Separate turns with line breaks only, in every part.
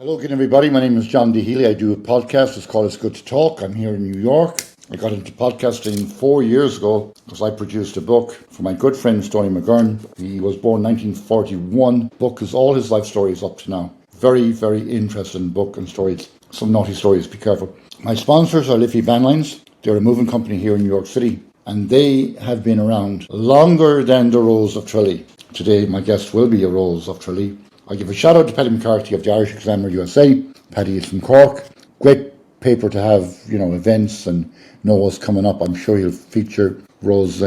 Hello again, everybody. My name is John Deilly. I do a podcast. It's called It's Good to Talk. I'm here in New York. I got into podcasting 4 years ago because I produced a book for my good friend, Tony McGurn. He was born 1941. Book is all his life stories up to now. Very, very interesting book and stories. Some naughty stories, be careful. My sponsors are Liffey Van Lines. They're a moving company here in New York City, and they have been around longer than the Rose of Tralee. Today, my guest will be a Rose of Tralee. I give a shout out to Paddy McCarthy of the Irish Examiner USA. Paddy is from Cork. Great paper to have, events and know what's coming up. I'm sure he'll feature Rose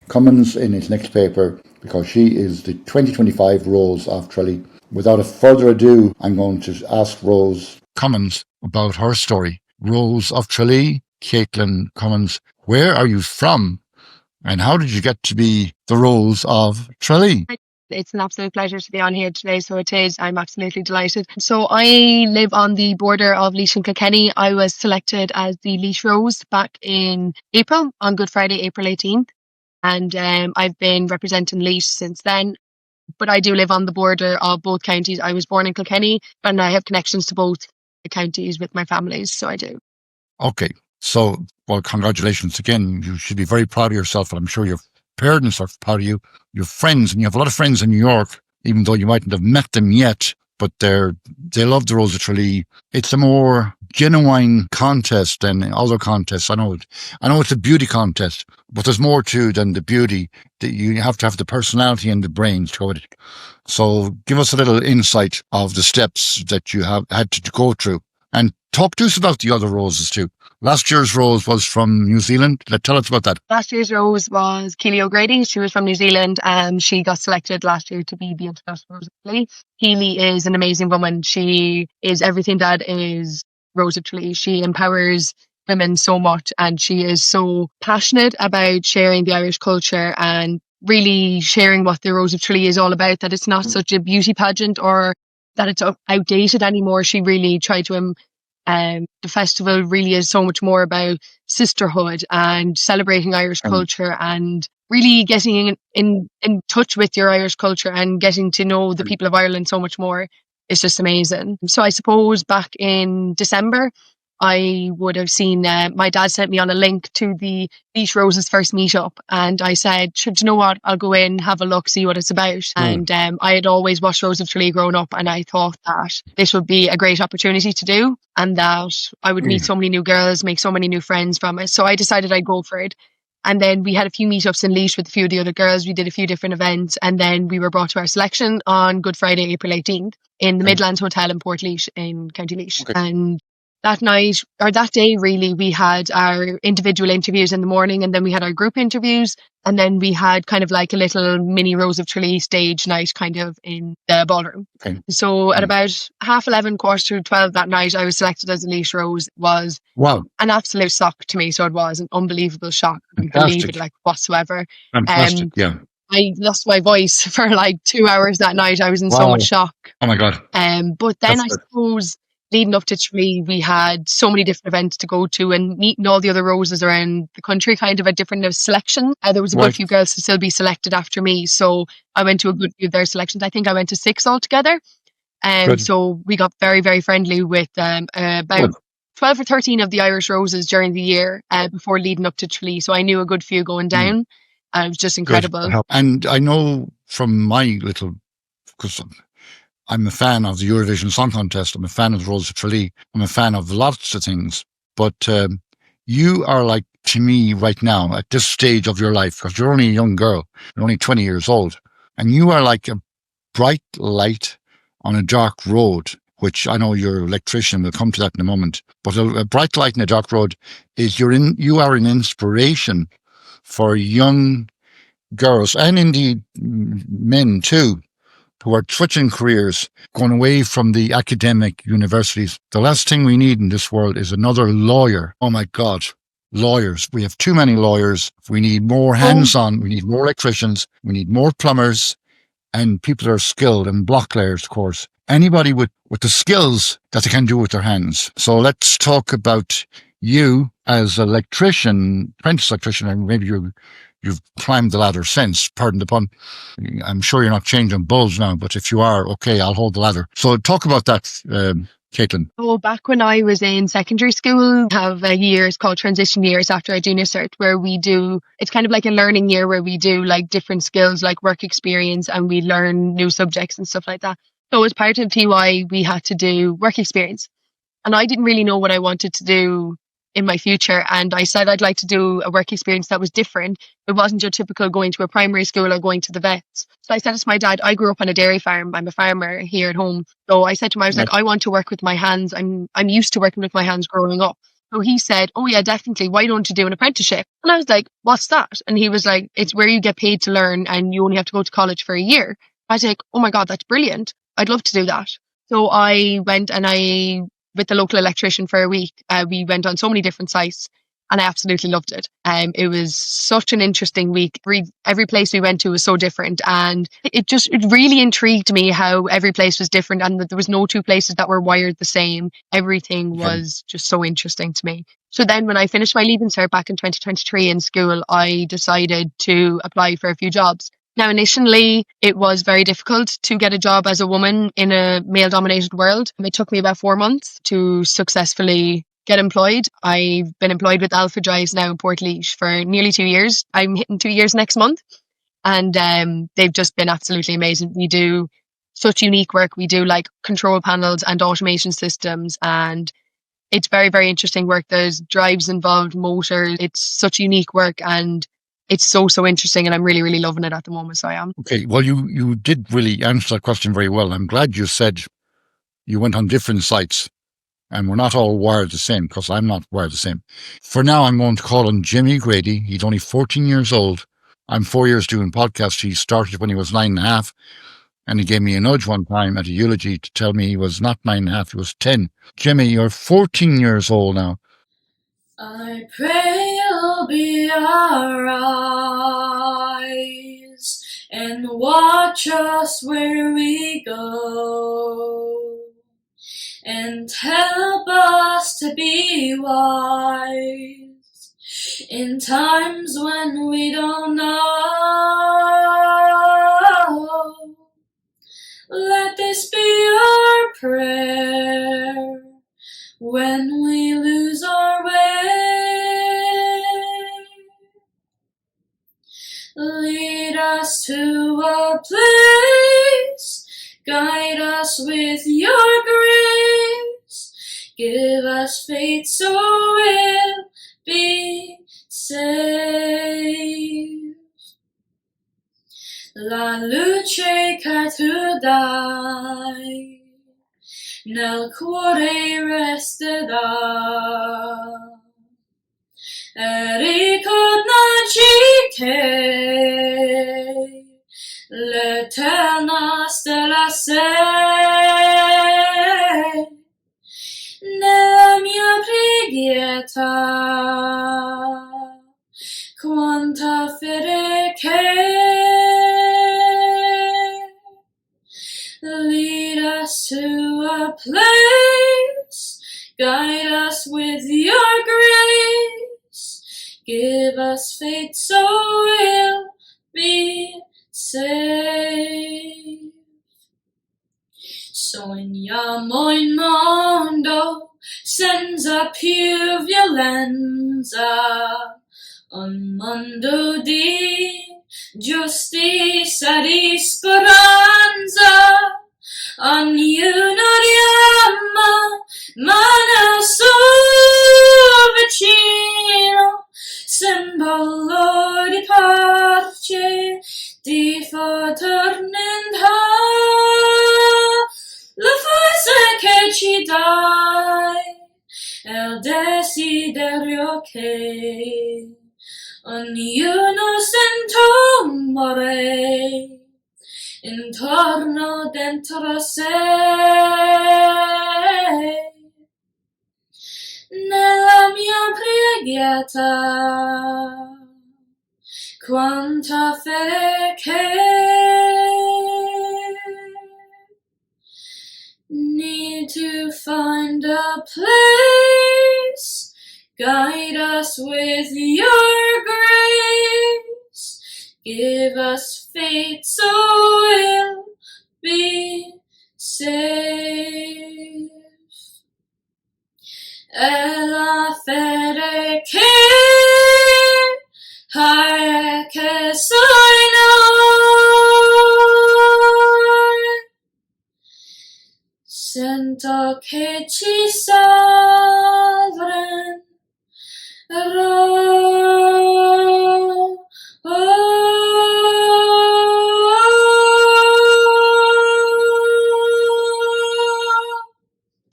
Cummins in his next paper because she is the 2025 Rose of Tralee. Without a further ado, I'm going to ask Rose Cummins about her story. Rose of Tralee, Katelyn Cummins, where are you from and how did you get to be the Rose of Tralee?
It's an absolute pleasure to be on here today, so it is. I'm absolutely delighted. So I live on the border of Laois and Kilkenny. I was selected as the Laois Rose back in April, on Good Friday, April 18th. And I've been representing Laois since then. But I do live on the border of both counties. I was born in Kilkenny and I have connections to both the counties with my families, so I do.
Okay, so, well, congratulations again. You should be very proud of yourself, and I'm sure your parents are proud of you. Your friends, and you have a lot of friends in New York, even though you mightn't have met them yet, but they love the Rose of Tralee. It's a more genuine contest than other contests. I know it's a beauty contest, but there's more to than the beauty. You have to have the personality and the brains to go with it. So give us a little insight of the steps that you have had to go through. And talk to us about the other roses too. Last year's Rose was from New Zealand. Tell us about that.
Last year's Rose was Healy O'Grady. She was from New Zealand. She got selected last year to be the International Rose of Tralee. Healy is an amazing woman. She is everything that is Rose of Tralee. She empowers women so much, and she is so passionate about sharing the Irish culture and really sharing what the Rose of Tralee is all about, that it's not such a beauty pageant or that it's outdated anymore. She really tried to the festival really is so much more about sisterhood and celebrating Irish culture and really getting in touch with your Irish culture and getting to know the people of Ireland so much more. It's just amazing. So I suppose back in December, I would have seen, my dad sent me on a link to the Laois Roses first meetup, and I said, do you know what, I'll go in, have a look, see what it's about. And I had always watched Rose of Tralee growing up, and I thought that this would be a great opportunity to do, and that I would meet so many new girls, make so many new friends from it. So I decided I'd go for it. And then we had a few meetups in Laois with a few of the other girls. We did a few different events, and then we were brought to our selection on Good Friday, April 18th in the Midlands Hotel in Port Laois in County Laois. And that night, or that day really, we had our individual interviews in the morning, and then we had our group interviews, and then we had kind of like a little mini Rose of Tralee stage night kind of in the ballroom. So at about 11:30, 11:45 that night, I was selected as a Laois Rose. It was an absolute shock to me. So it was an unbelievable shock. I couldn't believe it like whatsoever.
Fantastic,
I lost my voice for like 2 hours that night. I was in so much shock.
Oh my God.
But then I suppose leading up to Tralee, we had so many different events to go to and meeting all the other roses around the country, kind of a different selection. There was a good few girls to still be selected after me. So I went to a good few of their selections. I think I went to 6 altogether. So we got very, very friendly with about 12 or 13 of the Irish roses during the year before leading up to Tralee. So I knew a good few going down. It was just incredible.
Good. And I know from my little, because I'm a fan of the Eurovision Song Contest. I'm a fan of the Rose of Tralee. I'm a fan of lots of things. But you are like, to me right now, at this stage of your life, because you're only a young girl, you're only 20 years old, and you are like a bright light on a dark road, which I know you're an electrician. We'll come to that in a moment. But a bright light in a dark road is you are an inspiration for young girls, and indeed men too, who are switching careers, going away from the academic universities. The last thing we need in this world is another lawyer. Oh my God, lawyers. We have too many lawyers. We need more hands-on. We need more electricians. We need more plumbers and people that are skilled, and block layers, of course. Anybody with the skills that they can do with their hands. So let's talk about you as an electrician, apprentice electrician, and maybe you've climbed the ladder since, pardon the pun. I'm sure you're not changing bulbs now, but if you are, okay, I'll hold the ladder. So talk about that, Katelyn.
So back when I was in secondary school, have a year, it's called transition years after our junior cert, where it's kind of like a learning year where we do like different skills like work experience and we learn new subjects and stuff like that. So as part of TY, we had to do work experience. And I didn't really know what I wanted to do in my future. And I said I'd like to do a work experience that was different. It wasn't your typical going to a primary school or going to the vets. So I said to my dad, I grew up on a dairy farm. I'm a farmer here at home. So I said to him, I was like, I want to work with my hands. I'm used to working with my hands growing up. So he said, oh yeah, definitely. Why don't you do an apprenticeship? And I was like, what's that? And he was like, it's where you get paid to learn and you only have to go to college for a year. I was like, oh my God, that's brilliant. I'd love to do that. So I went and with the local electrician for a week. We went on so many different sites and I absolutely loved it. It was such an interesting week. Every place we went to was so different and it really intrigued me how every place was different and that there was no two places that were wired the same. Everything was just so interesting to me. So then when I finished my Leaving Cert back in 2023 in school, I decided to apply for a few jobs. Now, initially, it was very difficult to get a job as a woman in a male-dominated world. It took me about 4 months to successfully get employed. I've been employed with Alpha Drives now in Portlaoise for nearly 2 years. I'm hitting 2 years next month. And they've just been absolutely amazing. We do such unique work. We do like control panels and automation systems and it's very, very interesting work. There's drives involved, motors. It's such unique work and it's so interesting and I'm really, really loving it at the moment. So I am.
Okay, well, you did really answer that question very well. I'm glad you said you went on different sites and we're not all wired the same because I'm not wired the same. For now, I'm going to call on Jimmy Grady. He's only 14 years old. I'm 4 years doing podcasts. He started when he was 9.5 and he gave me a nudge one time at a eulogy to tell me he was not 9.5, he was 10. Jimmy, you're 14 years old now.
I pray you'll be our eyes and watch us where we go and help us to be wise in times when we don't know. Let this be our prayer when we lose our way. Lead us to a place, guide us with your grace, give us faith so we'll be saved. La luce che tu dai nel cuore resterà e ricordarci che l'eterna stella sei nella mia preghiera quanta fede che lead us to a place, guide us with your grace, give us faith so we'll be saved. Sogniamo il mondo senza più violenza, un mondo di giustizia, di speranza, ognuno ama, ma nel suo vicino, simbolo di pace, di fraternità, la forza che ci dai, è il desiderio che ognuno sento amore intorno dentro sé. Nella mia preghiera quanta fede che need to find a place, Guide us with your grace. Give us faith so we'll be safe. Ella fere che haeke soinor. Sento che ci sovran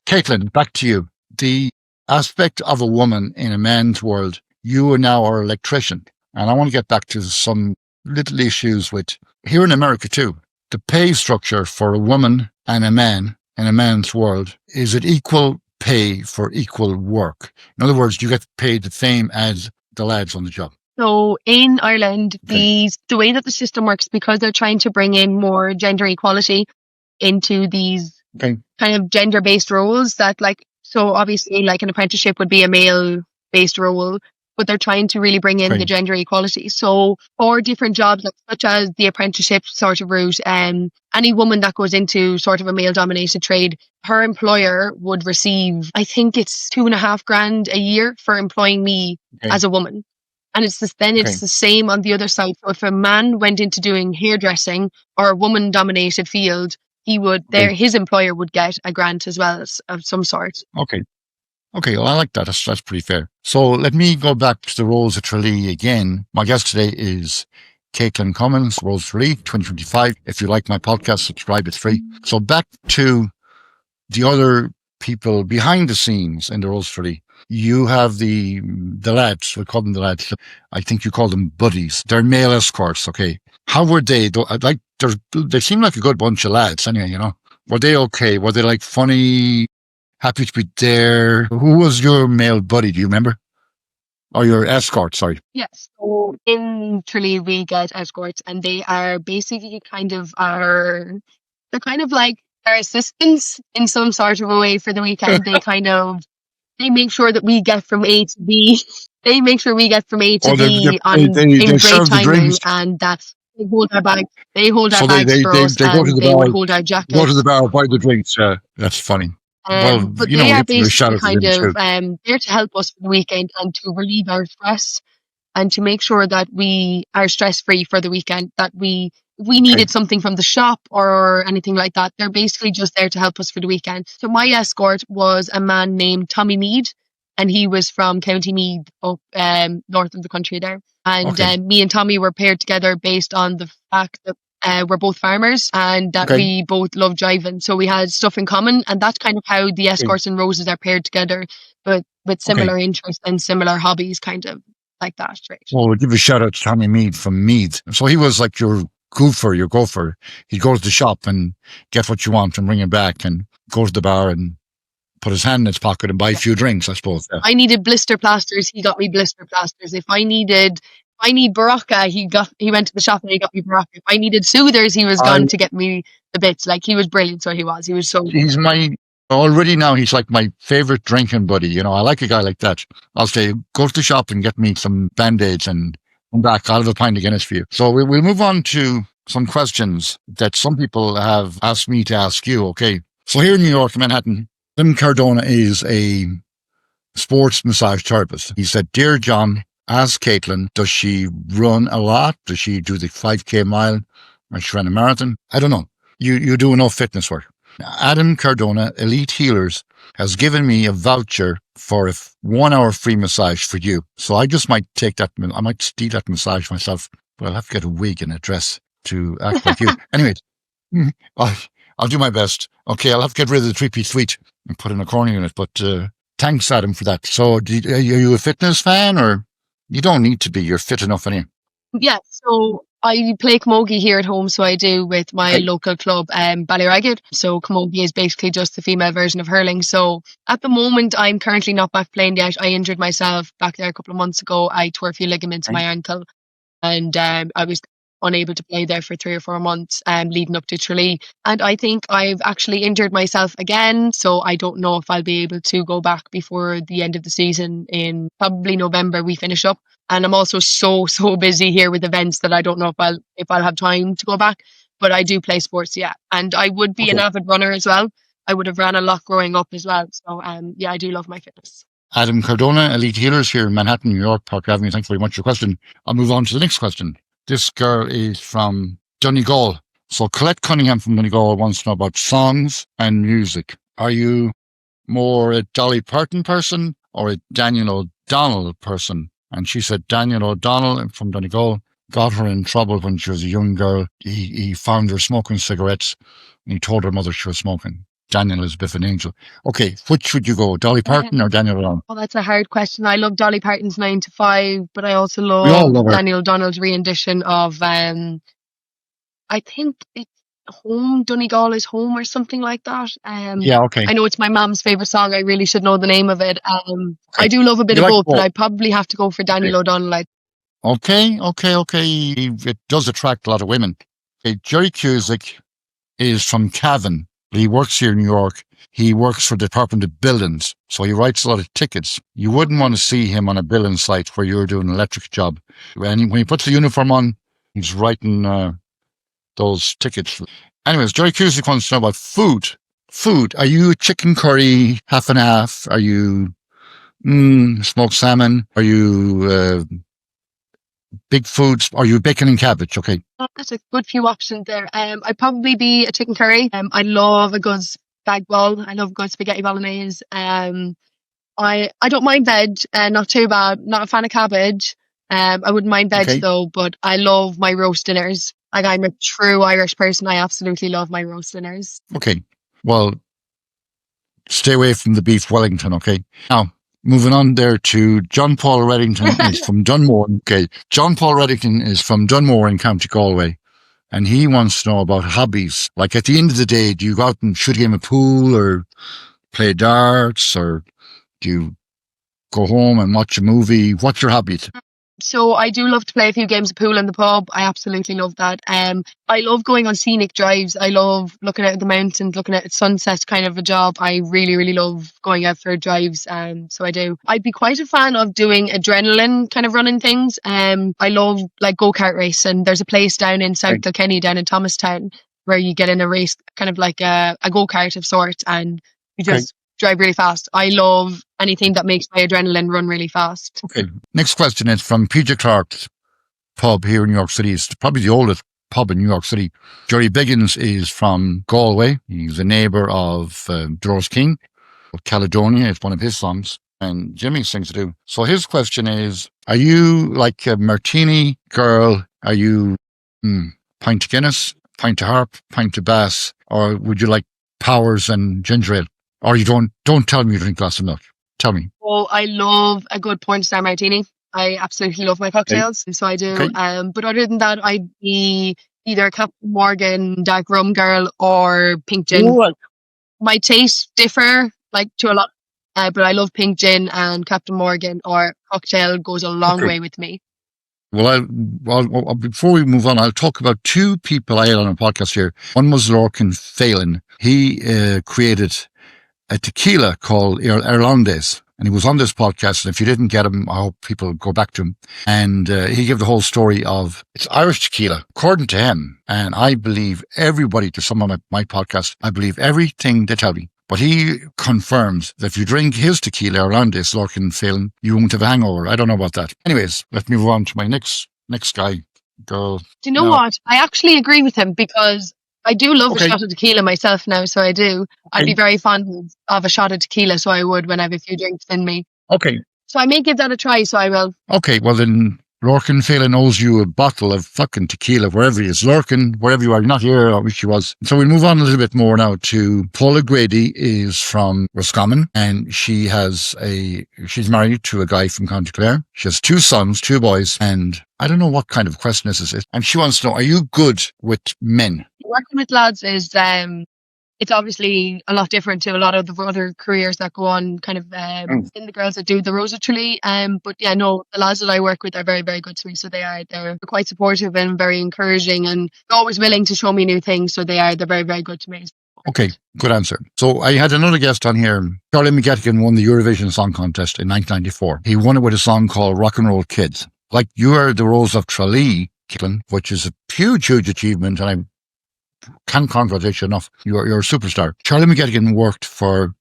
Katelyn, back to you. The aspect of a woman in a man's world, you are now our electrician. And I want to get back to some little issues with, here in America too, the pay structure for a woman and a man in a man's world. Is it equal pay for equal work? In other words, you get paid the same as the lads on the job.
So in Ireland,
Okay.
the way that the system works, because they're trying to bring in more gender equality into these
Okay.
kind of gender-based roles, that like, so obviously like an apprenticeship would be a male-based role, but they're trying to really bring in
Okay.
the gender equality. So for different jobs, like, such as the apprenticeship sort of route, any woman that goes into sort of a male-dominated trade, her employer would receive, I think it's $2,500 a year for employing me
Okay.
as a woman. And it's this, then it's
Okay.
the same on the other side. So if a man went into doing hairdressing or a woman-dominated field, he would
Okay.
his employer would get a grant as well as of some sort.
Okay. Okay, well, I like that. That's pretty fair. So let me go back to the Rose of Tralee again. My guest today is Katelyn Cummins, Rose of Tralee, 2025. If you like my podcast, subscribe. It's free. So back to the other people behind the scenes in the Rose of Tralee. You have the lads. We call them the lads. I think you call them buddies. They're male escorts. Okay. How were they? Like, they seem like a good bunch of lads. Anyway, you know, were they okay? Were they like funny? Happy to be there. Who was your male buddy? Do you remember? Or your escort? Sorry.
Yes. So in Tralee, we get escorts, and they are basically they're kind of like our assistants in some sort of a way for the weekend. They make sure that we get from A to B. They make sure we get from A to B in great
serve the
timing,
drinks.
and that they hold our bags. They hold our
So
bags for us,
they go to
and
the
they would
bar,
hold our
go to
jackets.
the bar, buy the drinks. That's funny. Well,
But
you know,
they
you
are
have to give a shout
basically
out to them too.
there to help us for the weekend and to relieve our stress and to make sure that we are stress free for the weekend. That if we needed something from the shop or anything like that, they're basically just there to help us for the weekend. So my escort was a man named Tommy Mead, and he was from County Meath up north of the country there. And me and Tommy were paired together based on the fact that we're both farmers and that we both love driving. So we had stuff in common, and that's kind of how the escorts and roses are paired together, but with similar interests and similar hobbies, kind of like that. Right.
Well, we'll give a shout out to Tommy Mead from Meath. So he was like your gopher. He'd go to the shop and get what you want and bring it back and go to the bar and put his hand in his pocket and buy a few drinks, I suppose. Yeah.
I needed blister plasters. He got me blister plasters. If I need Baraka, he went to the shop and he got me Baraka. If I needed soothers, he was gone to get me the bits. Like, he was brilliant. So he was so.
He's he's like my favorite drinking buddy. You know, I like a guy like that. I'll say, go to the shop and get me some Band-Aids and come back. I'll have a pint of Guinness for you. So we'll move on to some questions that some people have asked me to ask you. Okay. So here in New York, Manhattan, Tim Cardona is a sports massage therapist. He said, "Dear John, ask Katelyn, does she run a lot? Does she do the 5K mile? Or she ran a marathon? I don't know. You do enough fitness work." Adam Cardona, Elite Healers, has given me a voucher for a 1 hour free massage for you. So I just might take that. I might steal that massage myself, but I'll have to get a wig and a dress to act like you. Anyway, I'll do my best. Okay, I'll have to get rid of the 3-piece suite and put an accordion in it. But thanks, Adam, for that. So are you a fitness fan, or you don't need to be? You're fit enough anyway.
Yeah, so I play camogie here at home, so I do with my local club, Ballyragged. So camogie is basically just the female version of hurling. So at the moment, I'm currently not back playing yet. I injured myself back there a couple of months ago. I tore a few ligaments in my ankle, and I was unable to play there for 3 or 4 months leading up to Tralee. And I think I've actually injured myself again. So I don't know if I'll be able to go back before the end of the season. In probably November, we finish up. And I'm also so busy here with events that I don't know if I'll have time to go back. But I do play sports, yeah. And I would be an avid runner as well. I would have ran a lot growing up as well. So yeah, I do love my fitness.
Adam Cardona, Elite Healers here in Manhattan, New York, Park Avenue. Thanks very much for your question. I'll move on to the next question. This girl is from Donegal. So Colette Cunningham from Donegal wants to know about songs and music. Are you more a Dolly Parton person or a Daniel O'Donnell person? And she said Daniel O'Donnell from Donegal got her in trouble when she was a young girl. He found her smoking cigarettes and he told her mother she was smoking. Daniel is a bit of an angel. Okay, which would you go, Dolly Parton or Daniel O'Donnell?
Oh, that's a hard question. I love Dolly Parton's 9 to 5, but I also love Daniel O'Donnell's rendition of, I think it's Home, Donegal is Home or something like that.
Yeah, okay.
I know it's my mom's favourite song. I really should know the name of it. I do love a bit of both, but I probably have to go for Daniel O'Donnell.
Okay. It does attract a lot of women. Okay, Jerry Cusick is from Cavan. He works here in New York. He works for the Department of Buildings, so he writes a lot of tickets. You wouldn't want to see him on a building site where you're doing an electric job. When he puts the uniform on, he's writing those tickets. Anyways, Jerry Cusick wants to know about food. Food. Are you chicken curry, half and half? Are you smoked salmon? Are you big foods? Are you bacon and cabbage? Okay.
That's a good few options there. I'd probably be a chicken curry. I love a good spag bol. I love good spaghetti bolognese. I don't mind veg, not too bad. Not a fan of cabbage. I wouldn't mind veg though, but I love my roast dinners. Like, I'm a true Irish person. I absolutely love my roast dinners.
Okay. Well, stay away from the beef Wellington, okay? Now, moving on there to John Paul Reddington is from Dunmore. Okay. John Paul Reddington is from Dunmore in County Galway. And he wants to know about hobbies. Like, at the end of the day, do you go out and shoot a game of pool or play darts, or do you go home and watch a movie? What's your hobbies?
So I do love to play a few games of pool in the pub. I absolutely love that. I love going on scenic drives. I love looking out at the mountains, looking at sunset, kind of a job. I really love going out for drives. So I do. I'd be quite a fan of doing adrenaline kind of running things. I love like go-kart racing. There's a place down in South Kilkenny, down in Thomastown, where you get in a race, kind of like a go-kart of sorts, and you just drive really fast. I love anything that makes my adrenaline run really fast. Okay.
Next question is from PJ Clark's pub here in New York City. It's probably the oldest pub in New York City. Jerry Biggins is from Galway. He's a neighbour of Dolores King. Caledonia is one of his songs, and Jimmy sings it too. So his question is, are you like a martini girl? Are you pint of Guinness, pint of harp, pint of bass, or would you like Powers and ginger ale? Or you don't tell me you drink glass of milk. Tell me.
Oh, I love a good Star Martini. I absolutely love my cocktails, so I do. But other than that, I'd be either Captain Morgan dark rum girl or pink gin. Ooh. My tastes differ to a lot, but I love pink gin, and Captain Morgan or cocktail goes a long way with me.
Well, before we move on, I'll talk about two people I had on a podcast here. One was Lorcan Phelan. He created a tequila called Irlandés, and he was on this podcast. And if you didn't get him, I hope people go back to him. And he gave the whole story of it's Irish tequila, according to him. And I believe everybody, to someone on my podcast, I believe everything they tell me. But he confirms that if you drink his tequila, Irlandés, Lorcan Phelan, you won't have a hangover. I don't know about that. Anyways, let me move on to my next girl.
Do you know what? I actually agree with him, because I do love a shot of tequila myself now, so I do. I'd be very fond of a shot of tequila, so I would when I have a few drinks in me.
Okay.
So I may give that a try, so I will.
Okay, well then, Lorcan Phelan owes you a bottle of fucking tequila, wherever he is. Lorcan, wherever you are, you're not here, I wish he was. So we'll move on a little bit more now to Paula Grady is from Roscommon, and she's married to a guy from County Clare. She has 2 sons, 2 boys, and I don't know what kind of question this is. And she wants to know, are you good with men?
Working with lads is it's obviously a lot different to a lot of the other careers that go on kind of in the girls that do the Rose of Tralee. But yeah, no, the lads that I work with are very, very good to me. So they're quite supportive and very encouraging and always willing to show me new things. So they're very, very good to me.
Okay, good answer. So I had another guest on here. Charlie McGettigan won the Eurovision Song Contest in 1994. He won it with a song called Rock and Roll Kids. Like, you are the Rose of Tralee, Katelyn, which is a huge, huge achievement, and I can't congratulate you enough. You're a superstar. Charlie McGettigan worked for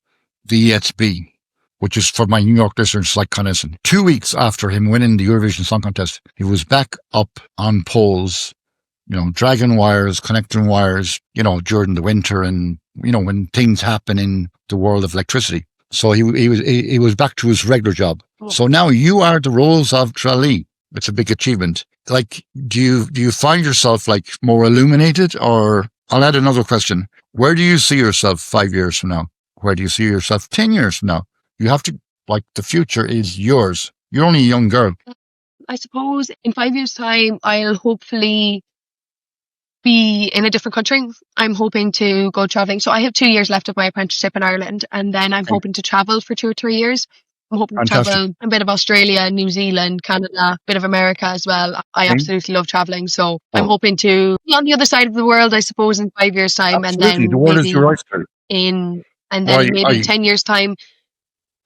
the ESB, which is, for my New York listeners, like Connaughton. 2 weeks after him winning the Eurovision Song Contest, he was back up on poles, dragging wires, connecting wires, during the winter and, when things happen in the world of electricity. So he was back to his regular job. Oh. So now you are the Rose of Tralee. It's a big achievement. Like, do you find yourself like more illuminated? Or I'll add another question. Where do you see yourself 5 years from now? Where do you see yourself 10 years from now? You have to, like, the future is yours. You're only a young girl.
I suppose in 5 years' time, I'll hopefully be in a different country. I'm hoping to go traveling. So I have 2 years left of my apprenticeship in Ireland, and then I'm hoping to travel for 2 or 3 years. I'm hoping to travel a bit of Australia, New Zealand, Canada, a bit of America as well. I absolutely love traveling. So I'm hoping to be on the other side of the world, I suppose, in 5 years' time.
Absolutely.
And then
the world is your oyster.
Maybe 10 years' time,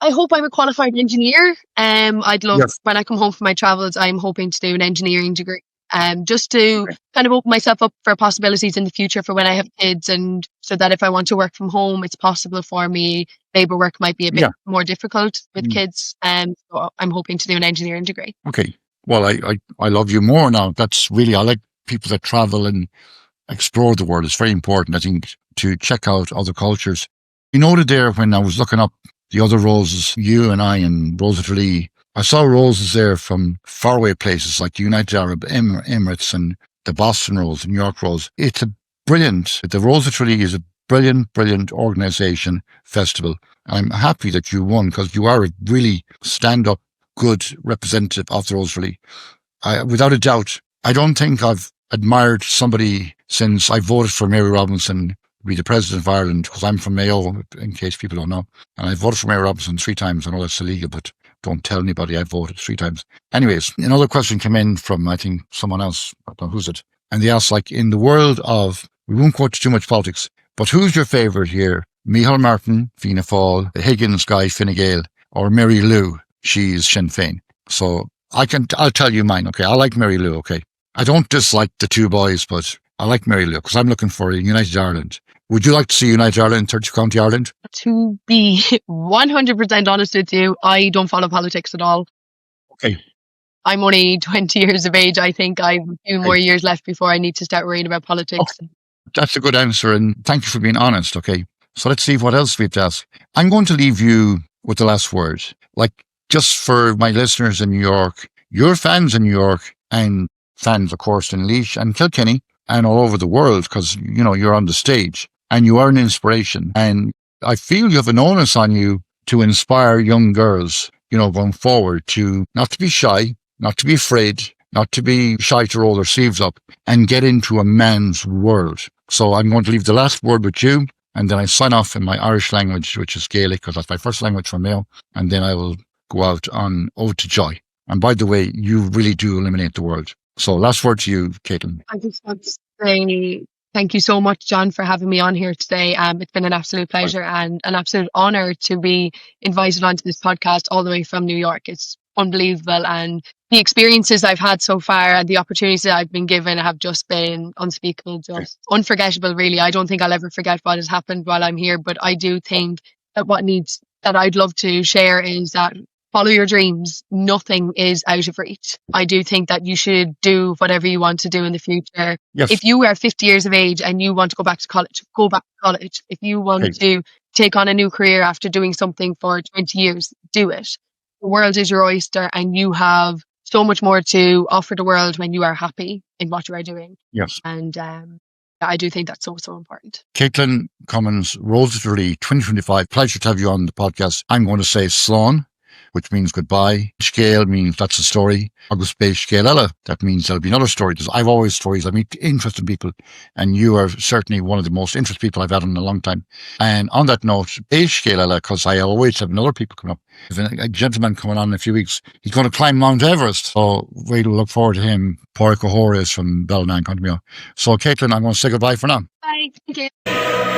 I hope I'm a qualified engineer. I'd love, when I come home from my travels, I'm hoping to do an engineering degree. Just to kind of open myself up for possibilities in the future for when I have kids, and so that if I want to work from home, it's possible for me. Labour work might be a bit more difficult with kids, so I'm hoping to do an engineering degree. Okay,
well, I love you more now. That's really, I like people that travel and explore the world. It's very important, I think, to check out other cultures. You noted there when I was looking up the other roses, you and I and Rose of Tralee, I saw roses there from faraway places like the United Arab Emirates and the Boston Rose, the New York Rose. It's the Rose of Tralee is a brilliant organisation, festival. I'm happy that you won, because you are a really stand-up, good representative of the Rose of Tralee. Without a doubt, I don't think I've admired somebody since I voted for Mary Robinson to be the President of Ireland, because I'm from Mayo, in case people don't know. And I voted for Mary Robinson 3 times. I know that's illegal, but don't tell anybody I voted 3 times. Anyways, another question came in from, I think, someone else. I don't know who's it. And they asked, like, in the world of, we won't go into too much politics, but who's your favourite here? Micheál Martin, Fianna Fáil, Higgins Guy, Fine Gael, or Mary Lou, she's Sinn Féin. So I'll tell you mine, okay? I like Mary Lou, okay? I don't dislike the 2 boys, but I like Mary Lou, because I'm looking for a United Ireland. Would you like to see United Ireland, 30 County Ireland?
To be 100% honest with you, I don't follow politics at all.
Okay.
I'm only 20 years of age. I think I have a few more years left before I need to start worrying about politics.
Okay. That's a good answer, and thank you for being honest, okay? So let's see what else we have to ask. I'm going to leave you with the last word. Like, just for my listeners in New York, your fans in New York, and fans, of course, in Laois and Kilkenny, and all over the world, because, you're on the stage. And you are an inspiration. And I feel you have an onus on you to inspire young girls, going forward, to not to be shy, not to be afraid, not to be shy to roll their sleeves up and get into a man's world. So I'm going to leave the last word with you, and then I sign off in my Irish language, which is Gaelic, because that's my first language from Mayo. And then I will go out on Ode to Joy. And by the way, you really do illuminate the world. So last word to you, Katelyn.
I just want to say thank you so much, John, for having me on here today. It's been an absolute pleasure and an absolute honour to be invited onto this podcast all the way from New York. It's unbelievable, and the experiences I've had so far and the opportunities that I've been given have just been unspeakable, just unforgettable, really. I don't think I'll ever forget what has happened while I'm here, but I do think that that I'd love to share is that follow your dreams. Nothing is out of reach. I do think that you should do whatever you want to do in the future.
Yes.
If you are 50 years of age and you want to go back to college, go back to college. If you want to take on a new career after doing something for 20 years, do it. The world is your oyster, and you have so much more to offer the world when you are happy in what you are doing.
Yes.
And I do think that's so important.
Katelyn Cummins, Rose of Tralee 2025. Pleasure to have you on the podcast. I'm going to say Slán. which means goodbye. Scale means that's a story. Agus Be Scale, that means there'll be another story. I've always stories. I meet interesting people, and you are certainly one of the most interesting people I've had in a long time. And on that note, Be Scale, because I always have other people coming up. There's a gentleman coming on in a few weeks. He's going to climb Mount Everest. So we'll look forward to him. Porrick O'Hora is from Bellman, County Mayo. So Katelyn, I'm going to say goodbye for now.
Bye. Thank you.